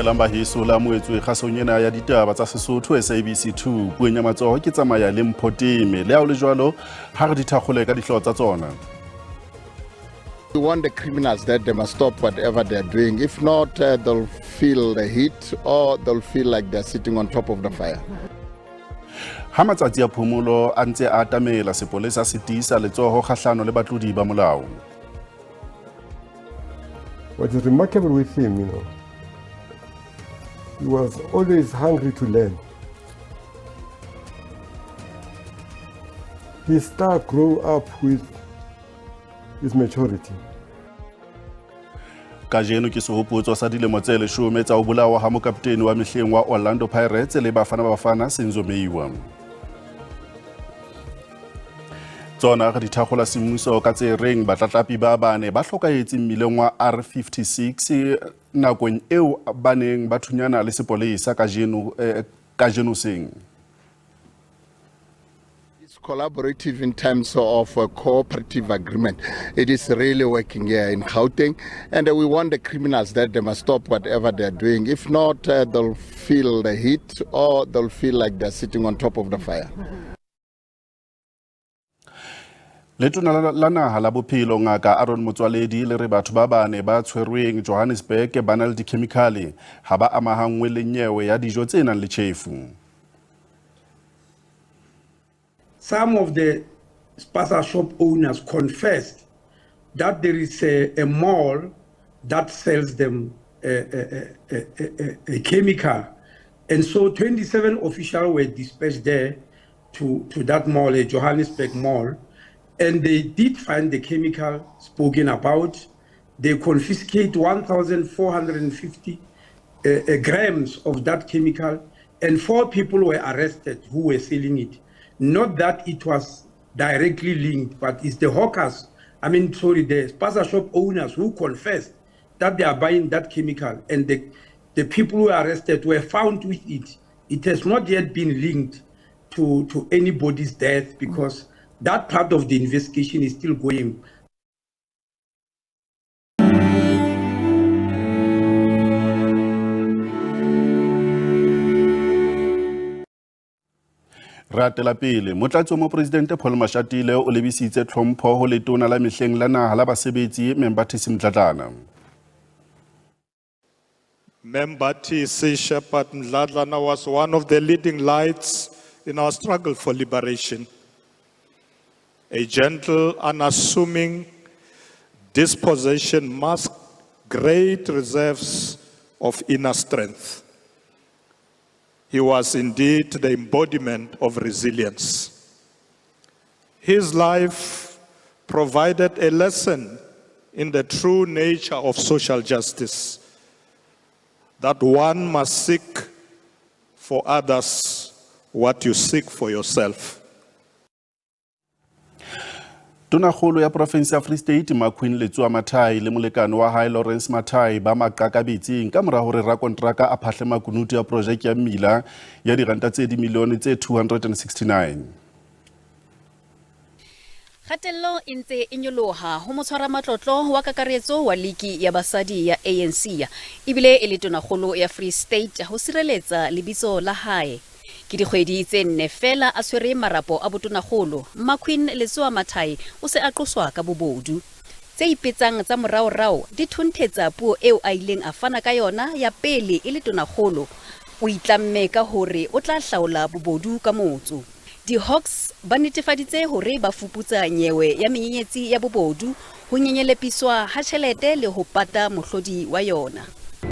Dumelang baheso la moetswe kgasong ena ya ditaba tsa Sesotho SABC 2 puong ya matsoho ke tsamaya le Mphoteme le ha o le jwalo ha re di thakgole ka dihlooho tsa tsona. We want the criminals that they must stop whatever they're doing. If not, they'll feel the heat or they'll feel like they're sitting on top of the fire. Ha matsatsi a phomolo a ntse a atamela sepolesa se tiisa letsoho kgahlano le batlodi ba molao. What is remarkable with him, he was always hungry to learn. His star grew up with his maturity. Kajeno ke sehopotso sa dilemo tse 10 tsa ho bolawa ha mokaptene wa mehleng wa Orlando Pirates le Bafana Senzomeiwa. Tsona ga di thakgola semmuso ka tse reng batlatlapi ba bane ba hlokahetse mmileng wa R56 nakong eo baneng ba thunyana le sepolesa kajeno seng. It's collaborative in terms of a cooperative agreement. It is really working here in Gauteng, and we want the criminals that they must stop whatever they're doing. If not, they'll feel the heat or they'll feel like they're sitting on top of the fire. Letona la naha la bophelo ngaka Aaron Motswaledi le re batho ba bane ba tshwerweng Johannesburg ba na le dikhemikhale ha ba amahangwe le nyewe ya dijo tse nang le tjhefu. Some of the spaza shop owners confessed that there is a mall that sells them a chemical, and so 27 officials were dispatched there to that mall, a Johannesburg mall. And they did find the chemical spoken about. They confiscate 1,450 grams of that chemical, and 4 people were arrested who were selling it. Not that it was directly linked, but it's the hawkers, the spaza shop owners who confessed that they are buying that chemical, and the people who were arrested were found with it. It has not yet been linked to anybody's death because that part of the investigation is still going. Ratela pele motlatsi mo presidente Paul Mashatile o lebisitse tlhompho ho letona la mehleng la naha la basebetsi Membathisi Mdladlana. Membathisi Shepherd Mdladlana was one of the leading lights in our struggle for liberation. A gentle, unassuming disposition masked great reserves of inner strength. He was indeed the embodiment of resilience. His life provided a lesson in the true nature of social justice, that one must seek for others what you seek for yourself. Tonakgolo ya province ya Free State Makhwin Letswa Mathai le molekane wa hae Lawrence Mathai ba maqakabetseng ka mora hore rakontraka a phahle makunutu ya project ya mmila ya diranta tse dimilione tse 269. Kgatello e ntse e nyoloha ho motshwara matlotlo wa kakaretso wa liki ya basadi ya ANC ebile e le tonakgolo ya Free State ho sireletsa lebitso la hae. Ke dikgwedi tse 4 fela a tshwere marapo a botonakgolo Makhwin Letswa Mathai o se a qoswa ka bobodu. Tse ipetsang tsa moraorao di thunthetsa puo eo a ileng a fana ka yona ya pele e le tonakgolo o itlamme ka hore o tla hlaola bobodu ka motso. Di Hawks ba netefaditse hore ba fuputsa nyewe ya menyenyetsi ya bobodu ho nyenyelepiswa ha tjhelete le ho pata mohlodi wa yona.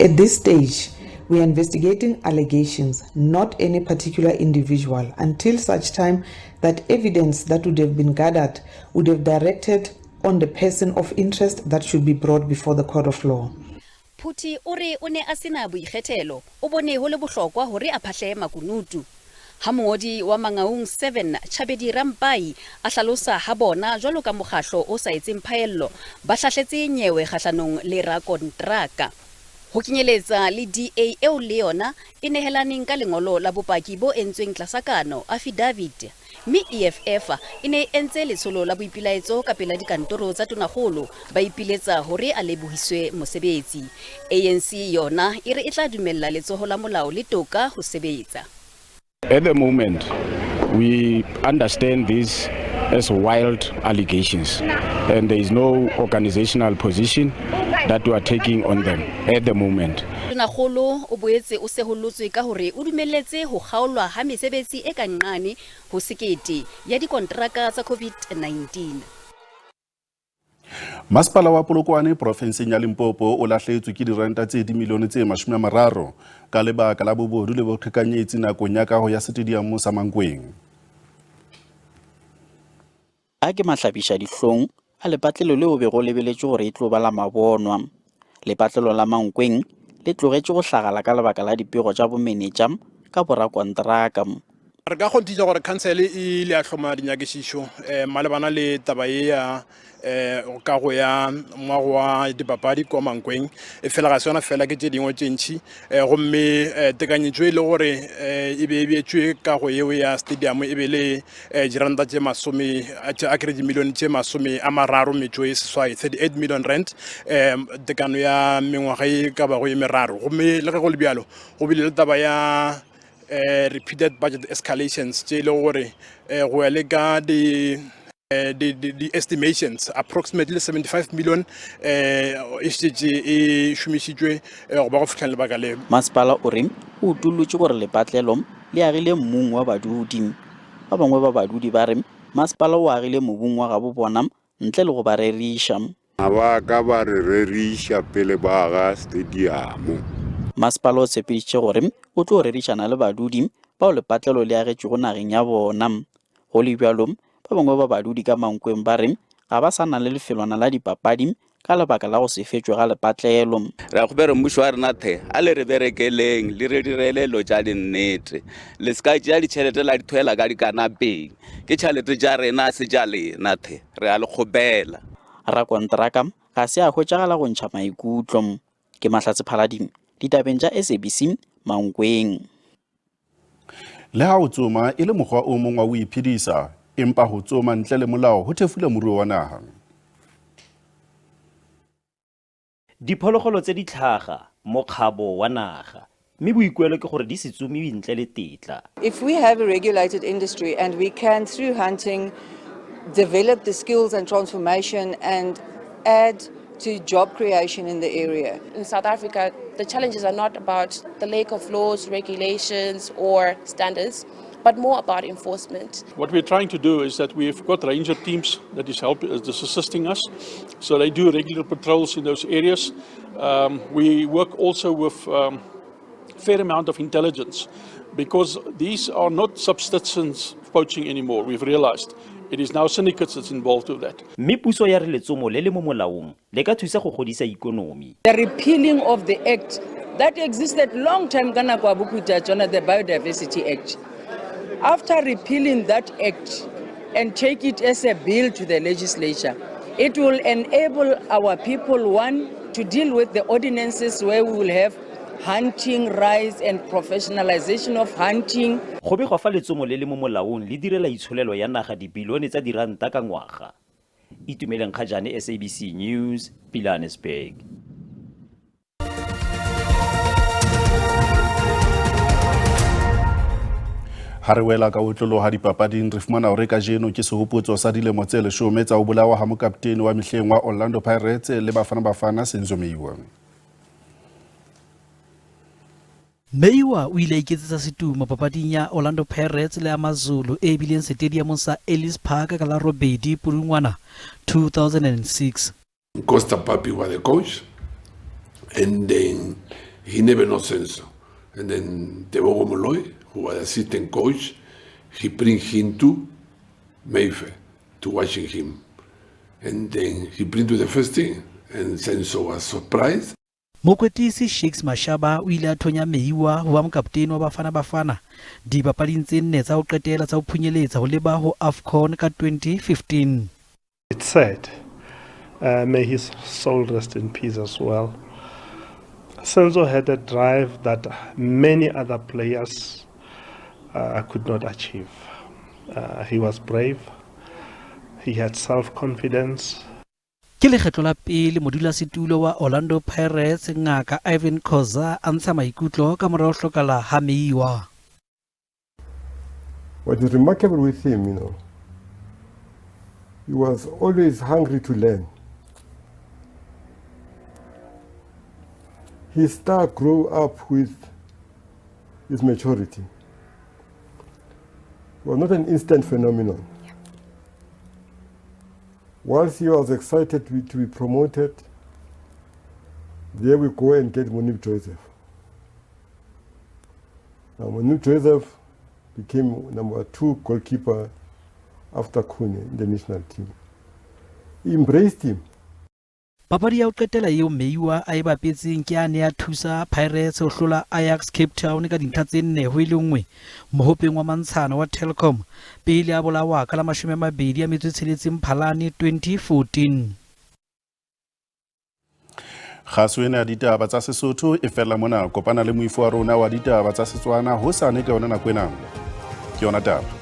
At this stage, we are investigating allegations, not any particular individual, until such time that evidence that would have been gathered would have directed on the person of interest that should be brought before the court of law. Phuthi o re o ne a sena boikgethelo, o bone ho le bohlokwa hore a phahle makunutu. Ha mongodi wa Mangaung 7 Chabedi Rampai a hlalosa ha bona jwalo ka mokgahlo o sa etseng phaello ba hlahletse nyewe kgahlanong le rakontraka. Ho kenyeletsa le DA eo le yona e nehelaneng ka lengolo la bopaki bo entsweng tlasakano affidavit mme EFF e ne entse letsholo la boipilaetso ka pela dikantoro tsa tonakgolo ba ipiletsa hore a lebohiswe mosebetsi. ANC yona e re e tla dumella letsoho la molao le toka ho sebetsa. At the moment, we understand this as wild allegations, and there is no organizational position that we are taking on them at the moment. Tonakgolo o boetse o seholotswe ka hore o dumelletse ho kgaolwa ha mesebetsi e ka nqane ho sekete ya dikontraka tsa COVID-19. Masepala wa Polokwane provinseng ya Limpopo o lahlehetswe ke diranta tse dimilione tse 30 ka lebaka la bobodu le boqhekanyetsi nakong ya kaho ya stadium sa Mankweng. A ke mahlabisha dihlong a lepatlelo le o be go lebeletse gore e tlo ba la mabonwa. Lepatlelo la Mankweng le tlogetse go hlagala ka lebaka la dipego tša bomenetša ka borakontraka. Re ka gontitša gore council e le a hloma dinyakišišo malebana le taba ye ya kago ya moago wa dipapadi kwa Mankweng e fela ga se yona fela ke tše dingwe tše ntši gomme tekanyetšo e le gore e be beetšwe kago yeo ya stadium e be le diranta tše dimilione tše 38 million rand tekano ya mengwaga e ka bago e meraro gomme le ge go le bjalo go bile le taba ya repeated budget escalations tše le gore go ya le ka the estimations approximately 75 million e šomišitšwe go ba go fitlha lebaka le. Masepala o reng o utullotše gore lepatlelo le agile mmung wa badudi. Ba bangwe ba badudi ba re masepala o agile mobung wa gabo bona ntle le go ba reriša. Ba ka ba re reriša pele ba ga stadium. Masepala o tshepeditše gore o tlo rerišana le badudi bao lepatlelo le agetše go nageng ya bona. Go le bjalo ba bangwe ba badudi ka Mankweng ba re ga ba sa na le lefelwana la dipapadi ka lebaka la go se fetšwe ga lepatlelo. Re go bere mmušo wa rena the a le re berekeleng le re direle lo tša dinnete le ska tša ditšhelete la dithoela ka dikanapeng ke tšhelete tša rena se tša lena the re a le kgobela. Rakontraka ga se a hwetšagala go ntšha maikutlo. Ke Mahlatse Phalading, ditabeng tša SABC Mankweng. Le ha o tsoma e le mokgwa o mongwe wa o iphedisa empa ho tsoma ntle le molao ho thefula moruo wa naha. Diphologolo tse di tlhaga mo kgabo wa naga mme boikuelo ke gore di se tsomiwe ntle le tetla. If we have a regulated industry and we can through hunting develop the skills and transformation and add to job creation in the area. In South Africa, the challenges are not about the lack of laws, regulations or standards, but more about enforcement. What we're trying to do is that we've got ranger teams that is assisting us. So they do regular patrols in those areas. We work also with a fair amount of intelligence because these are not subsistence poaching anymore, we've realized. It is now syndicates that's involved with that. Mme puso ya re letsomo le le mo molaong le ka thusa go godisa ikonomi. The repealing of the act that existed long time kana kwa bukuta tsona the Biodiversity Act. After repealing that act and take it as a bill to the legislature, it will enable our people, one, to deal with the ordinances where we will have hunting rights and professionalization of hunting. Go be go fa letsomo le le mo molaong le direla itsholelo ya naga dibilione tsa diranta ka ngwaga. Itumeleng Khajane, SABC News, Pilanesberg. Ha re wela ka otlolo ha dipapading re fumana hore ka jeno ke sehopotso sa dilemo tse 10 tsa o bolawa ha mokaptene wa mehleng wa Orlando Pirates le Bafana Senzo Meiwa. Meiwa o ile iketsetsa setumo papading ya Orlando Pirates le Amazulu e bileng stadium sa Ellis Park ka la robedi Pudungwana 2006. Costa Papi was the coach and then he never knows Senso. And then Tebogo Molloy, who was assistant coach, he bring him to Mayfair to watching him. And then he bring to the first team and Senso was surprised. Mokwetisi Shakes Mashaba o ile a thonya Meiwa ho ba mokaptene wa Bafana dipapading tse 4 tsa ho qetela tsa ho phunyeletsa ho leba ho AFCON ka 2015. It's sad. May his soul rest in peace as well. Senzo had a drive that many other players could not achieve. He was brave. He had self-confidence. Ke lekgetlo la pele modulasetulo wa Orlando Pirates ngaka Ivan Khoza a ntsha maikutlo ka morao hlokala ha meiwa. What is remarkable with him, he was always hungry to learn. His star grew up with his maturity. It was not an instant phenomenon. Once he was excited to be promoted, there we go and get Monique Joseph. Now Monique Joseph became #2 goalkeeper after Kune in the national team. He embraced him. Papadi ya ho qetela eo meiwa a e bapetseng ke a ne a thusa Pirates ho hlola Ajax Cape Town ka dintlha tse 4-1 mohopeng wa mantshana wa Telkom pele a bolawa ka la 26 Mphalane 2014. Kgaso ena ya ditaba tsa Sesotho e fela mona kopana le moifo wa rona wa ditaba tsa Setswana hosane ka yona nako ena ke yona taba.